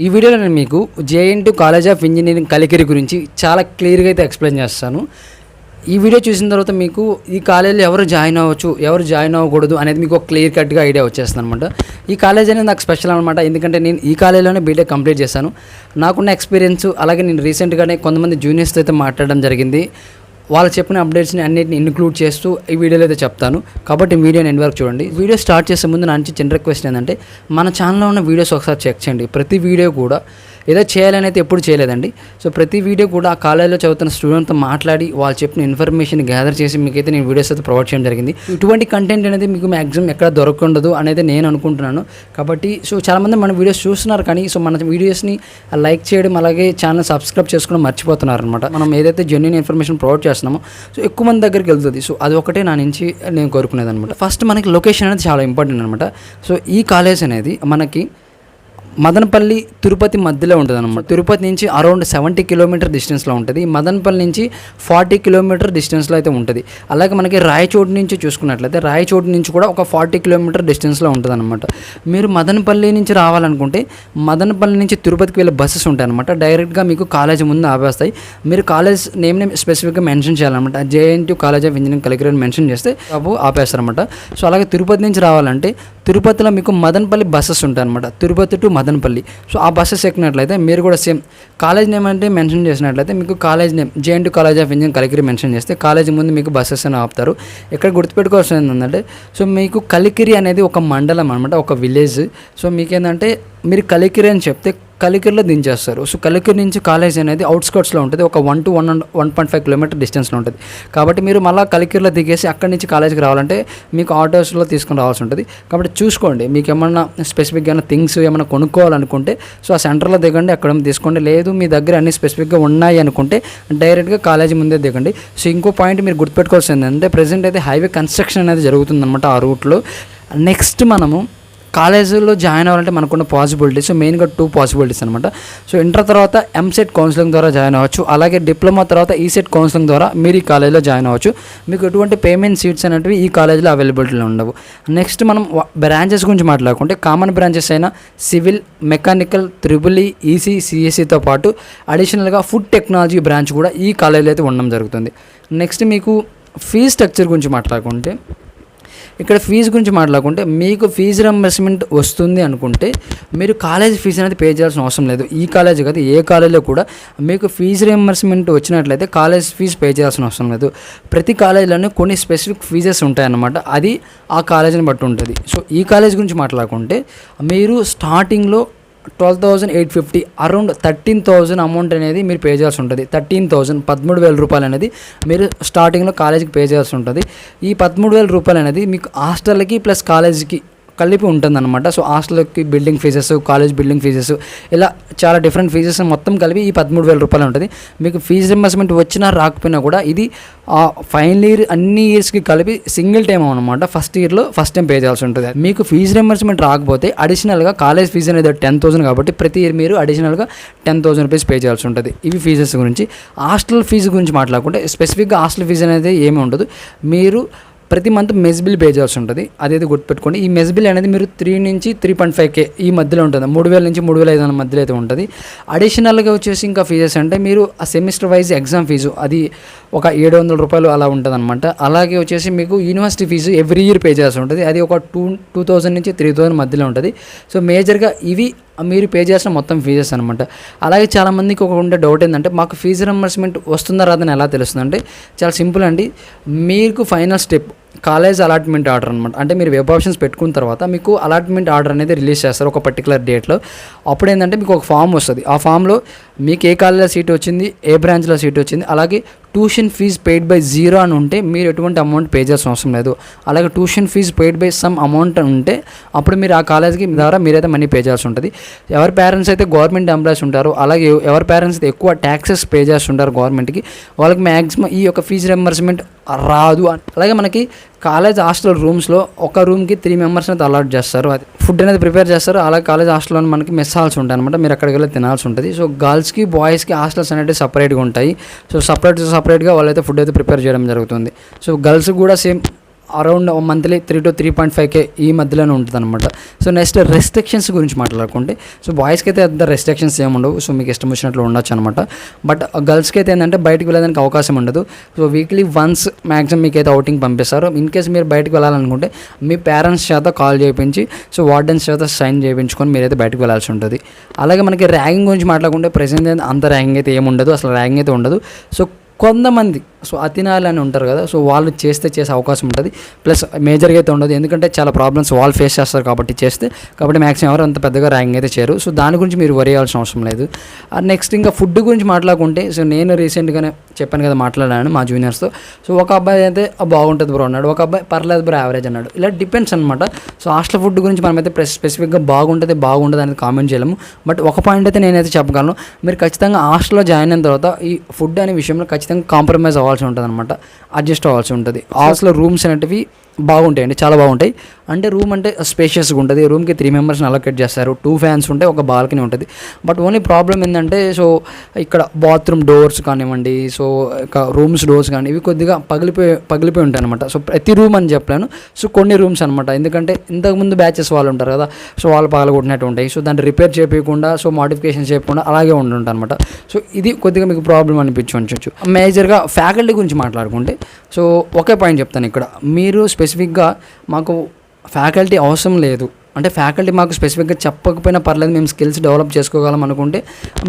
ఈ వీడియోలో నేను మీకు JNTU college of engineering Kalikiri గురించి చాలా క్లియర్‌గా అయితే ఎక్స్‌ప్లెయిన్ చేస్తాను. ఈ వీడియో చూసిన తర్వాత మీకు ఈ కాలేజీలో ఎవరు జాయిన్ అవ్వచ్చు, ఎవరు జాయిన్ అవ్వకూడదు అనేది మీకు ఒక క్లియర్ కట్‌గా ఐడియా వచ్చేస్తుందన్నమాట. ఈ కాలేజ్ అనేది నాకు స్పెషల్ అనమాట. ఎందుకంటే నేను ఈ కాలేజీలోనే బీటెక్ కంప్లీట్ చేశాను. నాకున్న ఎక్స్పీరియన్స్ అలాగే నేను రీసెంట్‌గానే కొంతమంది జూనియర్స్‌తో అయితే మాట్లాడడం జరిగింది. వాళ్ళు చెప్పిన అప్డేట్స్ని అన్నిటిని ఇన్క్లూడ్ చేస్తూ ఈ వీడియోలో అయితే చెప్తాను. కాబట్టి వీడియోని ఎండ్ వరకు చూడండి. వీడియో స్టార్ట్ చేసే ముందు నా నుంచి చిన్న రిక్వెస్ట్ ఏంటంటే మన ఛానల్లో ఉన్న వీడియోస్ ఒకసారి చెక్ చేయండి. ప్రతి వీడియో కూడా ఏదో చేయాలని అయితే ఎప్పుడు చేయలేదండి. సో ప్రతి వీడియో కూడా ఆ కాలేజీలో చదువుతున్న స్టూడెంట్తో మాట్లాడి వాళ్ళు చెప్పిన ఇన్ఫర్మేషన్ గ్యాదర్ చేసి మీకైతే నేను వీడియోస్ అయితే ప్రొవైడ్ చేయడం జరిగింది. ఇటువంటి కంటెంట్ అనేది మీకు మ్యాక్సిమం ఎక్కడ దొరకఉండదు అనేది నేను అనుకుంటున్నాను. కాబట్టి చాలామంది మన వీడియోస్ చూస్తున్నారు, కానీ మన వీడియోస్ని లైక్ చేయడం అలాగే ఛానల్ సబ్స్క్రైబ్ చేసుకోవడం మర్చిపోతున్నారు అనమాట. మనం ఏదైతే జెన్యూన్ ఇన్ఫర్మేషన్ ప్రొవైడ్ చేస్తున్నామో ఎక్కువ మంది దగ్గరికి వెళ్తుంది. అది ఒకటే నా నుంచి నేను కోరుకునేది అనమాట. ఫస్ట్ మనకి లొకేషన్ అనేది చాలా ఇంపార్టెంట్ అనమాట. ఈ కాలేజ్ అనేది మనకి మదనపల్లి తిరుపతి మధ్యలో ఉంటుంది అనమాట. తిరుపతి నుంచి అరౌండ్ 70 కిలోమీటర్ డిస్టెన్స్లో ఉంటుంది. మదనపల్లి నుంచి 40 కిలోమీటర్ డిస్టెన్స్లో అయితే ఉంటుంది. అలాగే మనకి రాయచోటి నుంచి చూసుకున్నట్లయితే రాయచోటి నుంచి కూడా ఒక 40 కిలోమీటర్ డిస్టెన్స్లో ఉంటుంది అనమాట. మీరు మదనపల్లి నుంచి రావాలనుకుంటే మదనపల్లి నుంచి తిరుపతికి వెళ్ళే బస్సెస్ ఉంటాయి అనమాట. డైరెక్ట్గా మీకు కాలేజ్ ముందు ఆపేస్తాయి. మీరు కాలేజ్ నేమ్ని స్పెసిఫిక్గా మెన్షన్ చేయాలన్నమాట. JNTU college of engineering Kalikiri అని మెన్షన్ చేస్తే ఆపేస్తారనమాట. అలాగే తిరుపతి నుంచి రావాలంటే తిరుపతిలో మీకు మదనపల్లి బస్సెస్ ఉంటాయి అనమాట. తిరుపతి టు మదనపల్లి. ఆ బస్సెస్ ఎక్కినట్లయితే మీరు కూడా సేమ్ కాలేజ్ నేమ్ అంటే మెన్షన్ చేసినట్లయితే మీకు college name JNTU college of engineering Kalikiri mention చేస్తే కాలేజ్ ముందు మీకు బస్సెస్ అని ఆపుతారు. ఇక్కడ గుర్తుపెట్టుకోవాల్సింది ఏంటంటే మీకు కలికిరి అనేది ఒక మండలం అనమాట, ఒక విలేజ్. మీకేంటంటే మీరు కలికిరి అని చెప్తే కలికిరిలో దించేస్తారు. కలికిరి నుంచి కాలేజ్ అనేది అవుట్స్కర్ట్స్లో ఉంటుంది. ఒక 1 to 1.5 కిలోమీటర్ డిస్టెన్స్లో ఉంటుంది. కాబట్టి మీరు మళ్ళీ కలికిరిలో దిగేసి అక్కడి నుంచి కాలేజ్కి రావాలంటే మీకు ఆటోస్లో తీసుకుని రావాల్సి ఉంటుంది. కాబట్టి చూసుకోండి, మీకు ఏమన్నా స్పెసిఫిక్గా థింగ్స్ ఏమైనా కొనుక్కోవాలనుకుంటే ఆ సెంటర్లో దిగండి, అక్కడ తీసుకోండి. లేదు మీ దగ్గర అన్ని స్పెసిఫిక్గా ఉన్నాయి అనుకుంటే డైరెక్ట్గా కాలేజీ ముందే దిగండి. ఇంకో పాయింట్ మీరు గుర్తుపెట్టుకోవాల్సింది ఏంటంటే ప్రజెంట్ అయితే హైవే కన్స్ట్రక్షన్ అనేది జరుగుతుందన్నమాట ఆ రూట్లో. నెక్స్ట్ మనము కాలేజీలో జాయిన్ అవ్వాలంటే మనకున్న పాసిబిలిటీస్ మెయిన్గా 2 పాసిబిలిటీస్ అనమాట. ఇంటర్ తర్వాత ఎంసెట్ కౌన్సిలింగ్ ద్వారా జాయిన్ అవ్వచ్చు. అలాగే డిప్లొమా తర్వాత ఈసెట్ కౌన్సిలింగ్ ద్వారా మీరు ఈ కాలేజీలో జాయిన్ అవ్వచ్చు. మీకు ఎటువంటి పేమెంట్ సీట్స్ అనేవి ఈ కాలేజీలో అవైలబిలిటీలో ఉండవు. నెక్స్ట్ మనం బ్రాంచెస్ గురించి మాట్లాడుకుంటే కామన్ బ్రాంచెస్ అయిన civil, mechanical, triple E, EC, సిఎస్సితో పాటు అడిషనల్గా ఫుడ్ టెక్నాలజీ బ్రాంచ్ కూడా ఈ కాలేజీలో అయితే ఉండడం జరుగుతుంది. నెక్స్ట్ మీకు ఫీజ్ స్ట్రక్చర్ గురించి మాట్లాడుకుంటే ఇక్కడ ఫీజు గురించి మాట్లాడుకుంటే మీకు ఫీజు రింబర్స్మెంట్ వస్తుంది అనుకుంటే మీరు కాలేజ్ ఫీజు అనేది పే చేయాల్సిన అవసరం లేదు. ఈ కాలేజ్ కాదు, ఏ కాలేజీలో కూడా మీకు ఫీజు రింబర్స్మెంట్ వచ్చినట్లయితే కాలేజ్ ఫీజు పే చేయాల్సిన అవసరం లేదు. ప్రతి కాలేజీలోనే కొన్ని స్పెసిఫిక్ ఫీజెస్ ఉంటాయన్నమాట. అది ఆ కాలేజీని బట్టి ఉంటుంది. ఈ కాలేజ్ గురించి మాట్లాడుకుంటే మీరు స్టార్టింగ్లో 12,850 అరౌండ్ 13,000 అమౌంట్ అనేది మీరు పే చేయాల్సి ఉంటుంది. 13,000 రూపాయలు అనేది మీరు స్టార్టింగ్లో కాలేజీకి పే చేయాల్సి ఉంటుంది. ఈ 13,000 రూపాయలు అనేది మీకు హాస్టల్కి ప్లస్ కాలేజీకి కలిపి ఉంటుందన్నమాట. హాస్టల్కి building fees, college building fees, ఇలా చాలా డిఫరెంట్ ఫీజెస్ మొత్తం కలిపి ఈ 13,000 రూపాయలు ఉంటుంది. మీకు ఫీజు రింబర్స్మెంట్ వచ్చినా రాకపోయినా కూడా ఇది ఫైనల్ ఇయర్ అన్ని ఇయర్స్కి కలిపి సింగిల్ టైం అనమాట. ఫస్ట్ ఇయర్లో ఫస్ట్ టైం పే చేయాల్సి ఉంటుంది. మీకు ఫీజు రింబర్స్మెంట్ రాకపోతే అడిషనల్గా కాలేజ్ ఫీజు అనేది 10,000 కాబట్టి ప్రతి ఇయర్ మీరు అడిషనల్గా 10,000 రూపీస్ పే చేయాల్సి ఉంటుంది. ఇవి ఫీజెస్ గురించి. హాస్టల్ ఫీజు గురించి మాట్లాడుకుంటే స్పెసిఫిక్గా హాస్టల్ ఫీజు అనేది ఏమీ ఉండదు. మీరు ప్రతి మంత్ మెస్ బిల్ పే చేయాల్సి ఉంటుంది. అదేది గుర్తుపెట్టుకోండి. ఈ మెస్ బిల్ అనేది మీరు 3 నుంచి 3.5K ఈ మధ్యలో ఉంటుంది. 3,000 నుంచి 3,500 మధ్యలో అయితే ఉంటుంది. అడిషనల్గా వచ్చేసి ఇంకా ఫీజెస్ అంటే మీరు ఆ సెమిస్టర్ వైజ్ ఎగ్జామ్ ఫీజు అది ఒక 700 రూపాయలు అలా ఉంటుంది అనమాట. అలాగే వచ్చేసి మీకు university fee every year pay చేయాల్సి ఉంటుంది. అది ఒక 2,000 నుంచి 3,000 మధ్యలో ఉంటుంది. మేజర్గా ఇవి మీరు పే చేసిన మొత్తం ఫీజెస్ అనమాట. అలాగే చాలామందికి ఒక ఉండే డౌట్ ఏంటంటే మాకు ఫీజు రింబర్స్మెంట్ వస్తుందా రాదని ఎలా తెలుస్తుందంటే చాలా సింపుల్ అండి. మీకు final step college allotment order అనమాట. అంటే మీరు వెబ్ ఆప్షన్స్ పెట్టుకున్న తర్వాత మీకు అలాట్మెంట్ ఆర్డర్ అనేది రిలీజ్ చేస్తారు ఒక పర్టికులర్ డేట్లో. అప్పుడు ఏంటంటే మీకు ఒక ఫామ్ వస్తుంది. ఆ ఫామ్లో మీకు ఏ కాలేజీలో సీట్ వచ్చింది, ఏ బ్రాంచ్లో సీట్ వచ్చింది, అలాగే ట్యూషన్ ఫీజ్ పెయిడ్ బై 0 అని ఉంటే మీరు ఎటువంటి అమౌంట్ పే చేయాల్సిన అవసరం లేదు. అలాగే tuition fee paid by some amount ఉంటే అప్పుడు మీరు ఆ కాలేజ్కి ద్వారా మీరైతే మనీ పే చేయాల్సి ఉంటుంది. ఎవరి పేరెంట్స్ అయితే గవర్నమెంట్ ఎంప్లాయీస్ ఉంటారో, అలాగే ఎవరి పేరెంట్స్ అయితే ఎక్కువ ట్యాక్సెస్ పే చేస్తుంటారు గవర్నమెంట్కి, వాళ్ళకి మ్యాక్సిమం ఈ యొక్క ఫీజు రింబర్స్మెంట్ రాదు. అలాగే మనకి కాలేజ్ హాస్టల్ రూమ్స్లో ఒక రూమ్కి 3 మెంబర్స్ అయితే అలాట్ చేస్తారు. అది ఫుడ్ అనేది ప్రిపేర్ చేస్తారు. అలాగే కాలేజ్ హాస్టల్లో మనకి మెస్ హాల్స్ ఉంటాయి అనమాట. మీరు అక్కడికి వెళ్ళి తినాల్సి ఉంటుంది. గర్ల్స్కి బాయ్స్కి హాస్టల్స్ అనేవి సపరేట్గా ఉంటాయి. సపరేట్గా వాళ్ళైతే ఫుడ్ అయితే ప్రిపేర్ చేయడం జరుగుతుంది. గర్ల్స్కి కూడా same around monthly 3 to 3.5K ఈ మధ్యలోనే ఉంటుంది అనమాట. సో నెక్స్ట్ రెస్ట్రిక్షన్స్ గురించి మాట్లాడుకుంటే, సో బాయ్స్కి అయితే అంత రెస్ట్రిక్షన్స్ ఏమి ఉండవు. సో మీకు ఇష్టం వచ్చినట్లు ఉండొచ్చు అనమాట. బట్ గర్ల్స్కి అయితే ఏంటంటే బయటకు వెళ్ళడానికి అవకాశం ఉండదు. సో వీక్లీ వన్స్ మ్యాక్సిమం మీకైతే అవుటింగ్ పంపిస్తారు. ఇన్ కేసు మీరు బయటకు వెళ్ళాలనుకుంటే మీ పేరెంట్స్ చేత కాల్ చేయించి, సో వార్డెన్స్ చేత సైన్ చేయించుకొని మీరైతే బయటకు వెళ్ళాల్సి ఉంటుంది. అలాగే మనకి ర్యాగింగ్ గురించి మాట్లాడుకుంటే ప్రెసెంట్ అంత ర్యాగింగ్ అయితే ఏమి ఉండదు, అసలు ర్యాగింగ్ అయితే ఉండదు. సో కొంతమంది అతినాలు అని ఉంటారు కదా, సో వాళ్ళు చేసే అవకాశం ఉంటుంది. ప్లస్ మేజర్గా అయితే ఉండదు, ఎందుకంటే చాలా ప్రాబ్లమ్స్ వాళ్ళు ఫేస్ చేస్తారు కాబట్టి మ్యాక్సిమం ఎవరు అంత పెద్దగా ర్యాంక్ అయితే చేయరు. సో దాని గురించి మీరు వరి అవ్వాల్సిన అవసరం లేదు. నెక్స్ట్ ఇంకా ఫుడ్ గురించి మాట్లాడుకుంటే, సో నేను రీసెంట్గానే చెప్పాను కదా, మాట్లాడాను మా జూనియర్స్తో. సో ఒక అబ్బాయి అయితే బాగుంటుంది బ్రో అన్నాడు, ఒక అబ్బాయి పర్లేదు బ్రో యావరేజ్ అన్నాడు. ఇలా డిపెండ్స్ అనమాట. సో హాస్టల్ ఫుడ్ గురించి మనమైతే స్పెసిఫిక్గా బాగుంటుంది అనేది కామెంట్ చేయలేము. బట్ ఒక పాయింట్ అయితే నేనైతే చెప్పగలను, మీరు ఖచ్చితంగా హాస్టల్లో జాయిన్ అయిన తర్వాత ఈ ఫుడ్ అనే విషయంలో ఖచ్చితంగా కాంప్రమైజ్ అవ్వాల్సి ఉంటుంది అనమాట, అడ్జస్ట్ అవ్వాల్సి ఉంటుంది. హాస్టల్లో రూమ్స్ అనేటివి బాగుంటాయండి, చాలా బాగుంటాయి. అంటే రూమ్ అంటే స్పేషియస్గా ఉంటుంది. రూమ్కి 3 మెంబర్స్ని అలొకేట్ చేస్తారు, 2 ఫ్యాన్స్ ఉంటాయి, ఒక బాల్కనీ ఉంటుంది. బట్ ఓన్లీ ప్రాబ్లం ఏంటంటే, సో ఇక్కడ బాత్రూమ్ డోర్స్ కానివ్వండి, సో ఇక రూమ్స్ డోర్స్ కానీ ఇవి కొద్దిగా పగిలిపోయి ఉంటాయి అనమాట. సో ప్రతి రూమ్ అని చెప్పలేను, సో కొన్ని రూమ్స్ అనమాట. ఎందుకంటే ఇంతకుముందు బ్యాచెస్ వాళ్ళు ఉంటారు కదా, సో వాళ్ళు పగలగొట్టినట్టు ఉంటాయి. సో దాన్ని రిపేర్ చేయకుండా, సో మోడిఫికేషన్ చేయకుండా అలాగే ఉంటుంటాయి అనమాట. సో ఇది కొద్దిగా మీకు ప్రాబ్లం అనిపించవచ్చు. మేజర్గా ఫ్యాకల్టీ గురించి మాట్లాడుకుంటే, సో ఒకే పాయింట్ చెప్తాను ఇక్కడ. మీరు స్పెసిఫిక్గా మాకు ఫ్యాకల్టీ అవసరం లేదు అంటే, ఫ్యాకల్టీ మాకు స్పెసిఫిక్గా చెప్పకపోయినా పర్లేదు, మేము స్కిల్స్ డెవలప్ చేసుకోగలం అనుకుంటే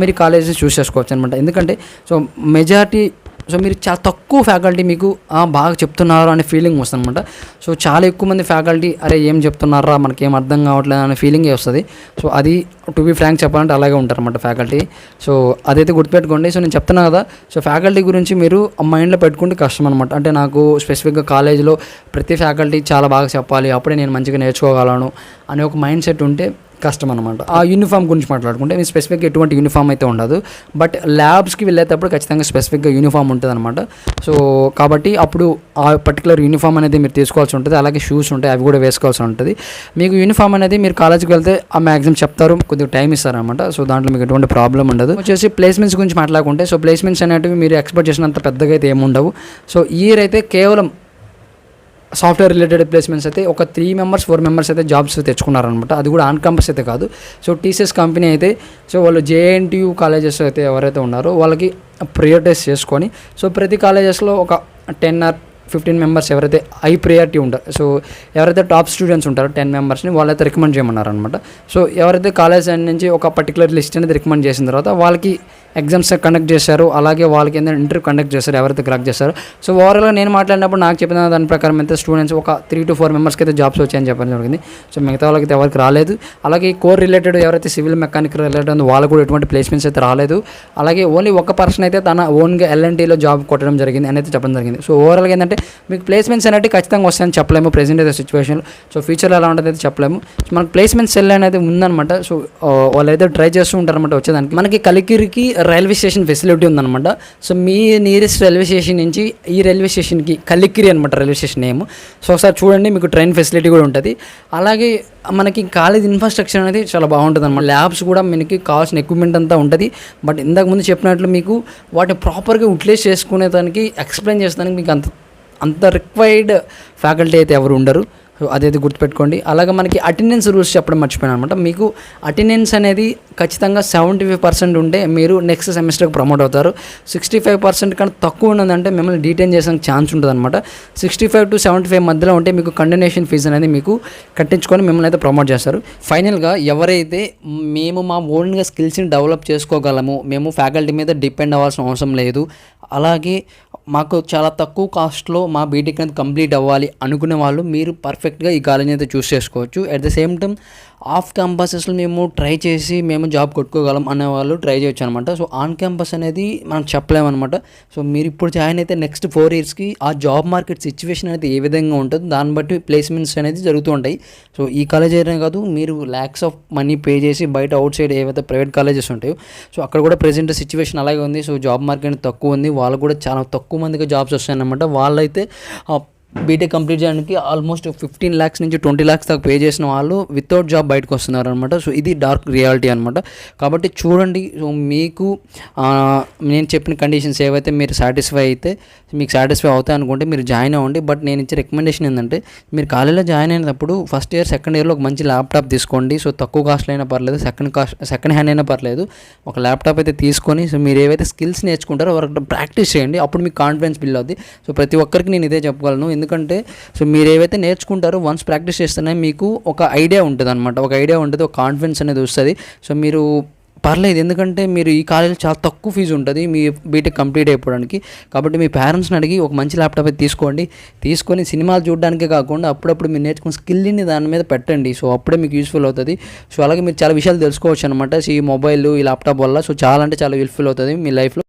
మీరు కాలేజెస్ చూస్ చేసుకోవచ్చు అనమాట. ఎందుకంటే సో మెజారిటీ, సో మీరు చాలా తక్కువ ఫ్యాకల్టీ మీకు బాగా చెప్తున్నారు అనే ఫీలింగ్ వస్తుంది అనమాట. సో చాలా ఎక్కువ మంది ఫ్యాకల్టీ అరే ఏం చెప్తున్నారా మనకి ఏం అర్థం కావట్లేదు అనే ఫీలింగే వస్తుంది. సో అది టు బీ ఫ్రాంక్ చెప్పాలంటే అలాగే ఉంటారు అనమాట ఫ్యాకల్టీ. సో అదైతే గుర్తుపెట్టుకోండి. సో నేను చెప్తున్నా కదా, సో ఫ్యాకల్టీ గురించి మీరు మైండ్లో పెట్టుకుంటే కష్టం అనమాట. అంటే నాకు స్పెసిఫిక్గా కాలేజీలో ప్రతి ఫ్యాకల్టీ చాలా బాగా చెప్పాలి, అప్పుడే నేను మంచిగా నేర్చుకోగలను అనే ఒక మైండ్ సెట్ ఉంటే కష్టం అనమాట. ఆ యూనిఫామ్ గురించి మాట్లాడుకుంటే మీ స్పెసిఫిక్గా ఎటువంటి యూనిఫామ్ అయితే ఉండదు. బట్ ల్యాబ్స్కి వెళ్ళేటప్పుడు ఖచ్చితంగా స్పెసిఫిక్గా యూనిఫామ్ ఉంటుంది అనమాట. సో కాబట్టి అప్పుడు ఆ పర్టికులర్ యూనిఫామ్ అనేది మీరు తీసుకోవాల్సి ఉంటుంది. అలాగే షూస్ ఉంటాయి, అవి కూడా వేసుకోవాల్సి ఉంటుంది. మీకు యూనిఫామ్ అనేది మీరు కాలేజ్కి వెళ్తే ఆ మ్యాక్సిమం చెప్తారు, కొద్దిగా టైం ఇస్తారనమాట. సో దాంట్లో మీకు ఎటువంటి ప్రాబ్లం ఉండదు. వచ్చేసి ప్లేస్మెంట్స్ గురించి మాట్లాడుకుంటే, సో ప్లేస్మెంట్స్ అనేటివి మీరు ఎక్స్పెక్ట్ చేసినంత పెద్దగా అయితే ఏముండవు. సో ఈ ఇయర్ అయితే కేవలం సాఫ్ట్వేర్ రిలేటెడ్ ప్లేస్మెంట్స్ అయితే ఒక 3 మెంబర్స్ 4 మెంబర్స్ అయితే జాబ్స్ తెచ్చుకున్నారనమాట. అది కూడా ఆన్ క్యాంపస్ అయితే కాదు. సో టీసీఎస్ కంపెనీ అయితే, సో వాళ్ళు జేఎన్టీయూ కాలేజెస్ అయితే ఎవరైతే ఉన్నారో వాళ్ళకి ప్రియారిటైజ్ చేసుకొని, సో ప్రతి కాలేజెస్లో ఒక 10 or 15 మెంబర్స్ ఎవరైతే హై ప్రియారిటీ ఉంటారో, సో ఎవరైతే టాప్ స్టూడెంట్స్ ఉంటారో 10 మెంబర్స్ని వాళ్ళైతే రికమెండ్ చేయమన్నారు అనమాట. సో ఎవరైతే కాలేజ్ నుంచి ఒక పర్టికులర్ లిస్ట్ అనేది రికమెండ్ చేసిన తర్వాత వాళ్ళకి ఎగ్జామ్స్ కండక్ట్ చేశారు, అలాగే వాళ్ళకి ఏంటంటే ఇంటర్వ్యూ కండక్ట్ చేశారు ఎవరైతే క్రాక్ చేశారో. సో ఓవరాల్గా నేను మాట్లాడినప్పుడు నాకు చెప్పిన దాని ప్రకారం అయితే స్టూడెంట్స్ ఒక 3 to 4 మెంబర్స్కి అయితే జాబ్స్ వచ్చాయని చెప్పడం జరిగింది. సో మిగతా వాళ్ళకి అయితే ఎవరికి రాలేదు. అలాగే కోర్ రిలేటెడ్ ఎవరైతే సివిల్ మెకానిక్ రిలేటెడ్ ఉందో వాళ్ళకు కూడా ఎటువంటి ప్లేస్మెంట్స్ అయితే రాలేదు. అలాగే ఓన్లీ ఒక పర్సన్ అయితే తన ఓన్గా ఎల్ఎన్టీలో జాబ్ కొట్టడం జరిగింది అని అయితే చెప్పడం జరిగింది. సో ఓవరాల్గా ఏంటంటే మీకు ప్లేస్మెంట్స్ అనేవి ఖచ్చితంగా వస్తాయని చెప్పలేము ప్రెసెంట్ అయితే సిచ్యువేషన్లో. సో ఫ్యూచర్లో ఎలా ఉంటుంది అయితే చెప్పలేము. సో మనకు ప్లేస్మెంట్ సెల్ అనేది ఉందన్నమాట. సో వాళ్ళు అయితే ట్రై చేస్తూ ఉంటారన్నమాట వచ్చేదానికి. మనకి కలికిరికి రైల్వే స్టేషన్ ఫెసిలిటీ ఉందన్నమాట. సో మీ నియరెస్ట్ రైల్వే స్టేషన్ నుంచి ఈ రైల్వే స్టేషన్కి కలికిరి అనమాట రైల్వే స్టేషన్ నేమ్. సో ఒకసారి చూడండి, మీకు ట్రైన్ ఫెసిలిటీ కూడా ఉంటుంది. అలాగే మనకి కాలేజ్ ఇన్ఫ్రాస్ట్రక్చర్ అనేది చాలా బాగుంటుంది అనమాట. ల్యాబ్స్ కూడా మనకి కావాల్సిన ఎక్విప్మెంట్ అంతా ఉంటుంది. బట్ ఇంతకు ముందు చెప్పినట్లు మీకు వాటిని ప్రాపర్గా యూటిలైజ్ చేసుకునేదానికి ఎక్స్ప్లెయిన్ చేసేదానికి మీకు అంత రిక్వైర్డ్ ఫ్యాకల్టీ అయితే ఎవరు ఉండరు. సో అదైతే గుర్తుపెట్టుకోండి. అలాగే మనకి అటెండెన్స్ రూల్స్ చెప్పడం మర్చిపోయాను అనమాట. మీకు అటెండెన్స్ అనేది ఖచ్చితంగా 75% ఉంటే మీరు నెక్స్ట్ సెమిస్టర్కి ప్రమోట్ అవుతారు. 65% కన్నా తక్కువ ఉన్నదంటే మిమ్మల్ని డీటైన్ చేసడానికి ఛాన్స్ ఉంటుంది అనమాట. 65 to 75 మధ్యలో ఉంటే మీకు కండోనేషన్ ఫీజు అనేది మీకు కట్టించుకొని మిమ్మల్ని అయితే ప్రమోట్ చేస్తారు. ఫైనల్గా ఎవరైతే మేము మా ఓన్గా స్కిల్స్ని డెవలప్ చేసుకోగలము, మేము ఫ్యాకల్టీ మీద డిపెండ్ అవ్వాల్సిన అవసరం లేదు, అలాగే మాకు చాలా తక్కువ కాస్ట్లో మా బీటెక్ అనేది కంప్లీట్ అవ్వాలి అనుకునే వాళ్ళు మీరు పర్ఫెక్ట్గా ఈ కాలేజ్ అయితే చూస్ చేసుకోవచ్చు. At the same time off క్యాంపసెస్లో మేము ట్రై చేసి మేము జాబ్ కొట్టుకోగలం అనే వాళ్ళు ట్రై చేయొచ్చు అనమాట. సో ఆన్ క్యాంపస్ అనేది మనం చెప్పలేమన్నమాట. సో మీరు ఇప్పుడు జాయిన్ అయితే నెక్స్ట్ 4 yearsకి ఆ జాబ్ మార్కెట్ సిచ్యువేషన్ అనేది ఏ విధంగా ఉంటుందో దాన్ని బట్టి ప్లేస్మెంట్స్ అనేది జరుగుతూ ఉంటాయి. సో ఈ కాలేజ్ అయినా కాదు, మీరు ల్యాక్స్ ఆఫ్ మనీ పే చేసి బయట అవుట్ సైడ్ ఏవైతే ప్రైవేట్ కాలేజెస్ ఉంటాయో, సో అక్కడ కూడా ప్రెజెంట్ సిచ్యువేషన్ అలాగే ఉంది. సో జాబ్ మార్కెట్ తక్కువ ఉంది, వాళ్ళకు కూడా చాలా తక్కువ మందికి జాబ్స్ వస్తాయన్నమాట. వాళ్ళైతే బీటెక్ కంప్లీట్ చేయడానికి ఆల్మోస్ట్ 15 lakhs నుంచి 20 lakhs దాకా పే చేసిన వాళ్ళు వితౌట్ జాబ్ బయటకు వస్తున్నారు అనమాట. సో ఇది డార్క్ రియాలిటీ అనమాట. కాబట్టి చూడండి, సో మీకు నేను చెప్పిన కండిషన్స్ ఏవైతే మీరు సాటిస్ఫై అయితే, మీకు సాటిస్ఫై అవుతాయి అనుకుంటే మీరు జాయిన్ అవ్వండి. బట్ నేను ఇచ్చే రికమెండేషన్ ఏంటంటే, మీరు కాలేజీలో జాయిన్ అయినప్పుడు ఫస్ట్ ఇయర్ సెకండ్ ఇయర్లో ఒక మంచి ల్యాప్టాప్ తీసుకోండి. సో తక్కువ కాస్ట్లో అయినా పర్లేదు, సెకండ్ హ్యాండ్ అయినా పర్లేదు, ఒక ల్యాప్టాప్ అయితే తీసుకొని సో మీరు ఏవైతే స్కిల్స్ నేర్చుకుంటారో వారికి ప్రాక్టీస్ చేయండి. అప్పుడు మీకు కాన్ఫిడెన్స్ బిల్డ్ అవుద్ది. సో ప్రతి ఒక్కరికి నేను ఇదే చెప్పగలను. ఎందుకంటే సో మీరు ఏవైతే నేర్చుకుంటారో వన్స్ ప్రాక్టీస్ చేస్తేనే మీకు ఒక ఐడియా ఉంటుంది అనమాట. ఒక ఐడియా ఉంటుంది, ఒక కాన్ఫిడెన్స్ అనేది వస్తుంది. సో మీరు పర్లేదు, ఎందుకంటే మీరు ఈ కాలేజీలో చాలా తక్కువ ఫీజు ఉంటుంది మీ బీటెక్ కంప్లీట్ అయిపోవడానికి. కాబట్టి మీ పేరెంట్స్ని అడిగి ఒక మంచి ల్యాప్టాప్ అయితే తీసుకొని సినిమాలు చూడడానికే కాకుండా అప్పుడప్పుడు మీరు నేర్చుకున్న స్కిల్ని దాని మీద పెట్టండి. సో అప్పుడే మీకు యూస్ఫుల్ అవుతుంది. సో అలాగే మీరు చాలా విషయాలు తెలుసుకోవచ్చు అనమాట ఈ మొబైల్, ఈ ల్యాప్టాప్ వల్ల. సో చాలా అంటే చాలా యూస్ఫుల్ అవుతుంది మీ లైఫ్లో.